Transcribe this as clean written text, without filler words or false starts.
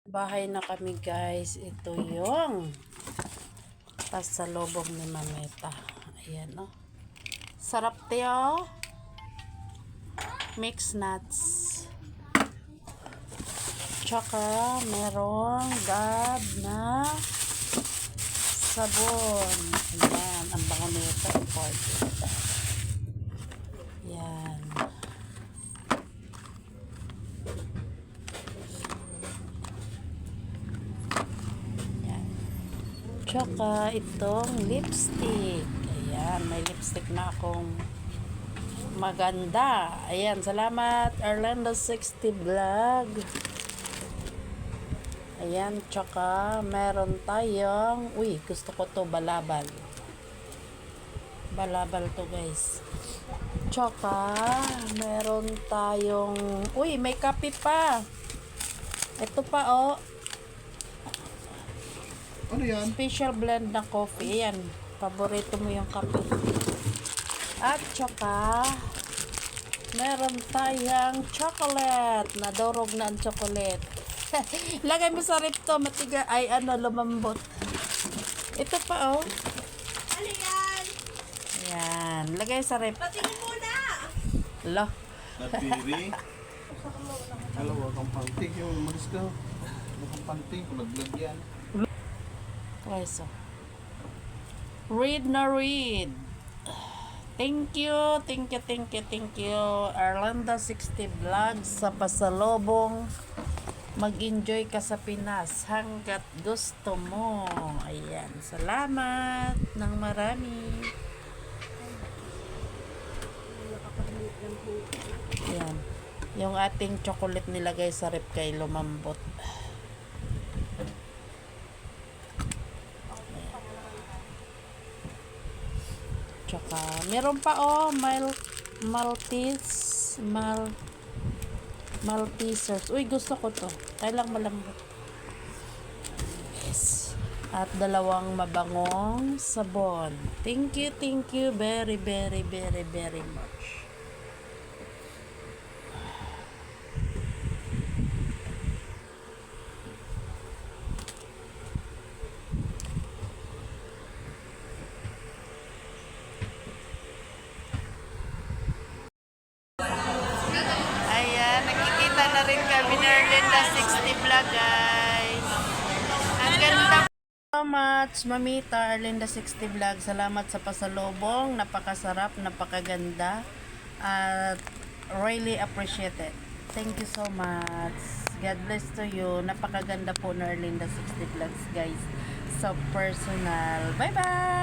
Bahay na kami guys. Ito yung pasalubong ni Mameta. Ayan o. Sarap tiyo. Mixed nuts. Tsaka merong gab na sabon. Ayan. Ang bango nito. Important. Ayan. Tsaka itong lipstick. Ayan, may lipstick na akong maganda. Ayan, salamat Orlando60 Vlog. Ayan, tsaka meron tayong, uy, gusto ko to, balabal. Balabal to guys. Tsaka meron tayong, uy, may kape pa. Ito pa oh. Ano yan? Special blend na coffee. Ayan. Paborito mo yung kape. At tsaka, meron tayong chocolate. Nadurog na ang chocolate. Lagay mo sa rip to. Matiga. Ay, lumambot. Ito pa, oh. Ano yan? Ayan. Lagay sa rip. Patingin muna! Lo. Nagpiri. Alawa kang pantig. Yung umalis ka. Alawa kang pantig. Kulaglag yan. Guys, oh. Read na read. Thank you, thank you, thank you, thank you. Orlando60 Vlogs sa pasalubong. Mag-enjoy ka sa Pinas hanggat gusto mo. Ayan, salamat ng marami. Ayan, yung ating chocolate nilagay sa rep kay lumambot. Tsaka, meron pa oh, Maltesers. Uy, gusto ko to. Kailang malambot. Yes. At dalawang mabangong sabon. Thank you very, very, very, very much. Ayan, nakikita na rin kami ni Orlando60 Vlog, guys. Ang ganda so much, Mamita, Orlando60 Vlog. Salamat sa pasalubong. Napakasarap, napakaganda. At really appreciate it. Thank you so much. God bless to you. Napakaganda po ng Orlando60 Vlogs, guys. So personal. Bye-bye!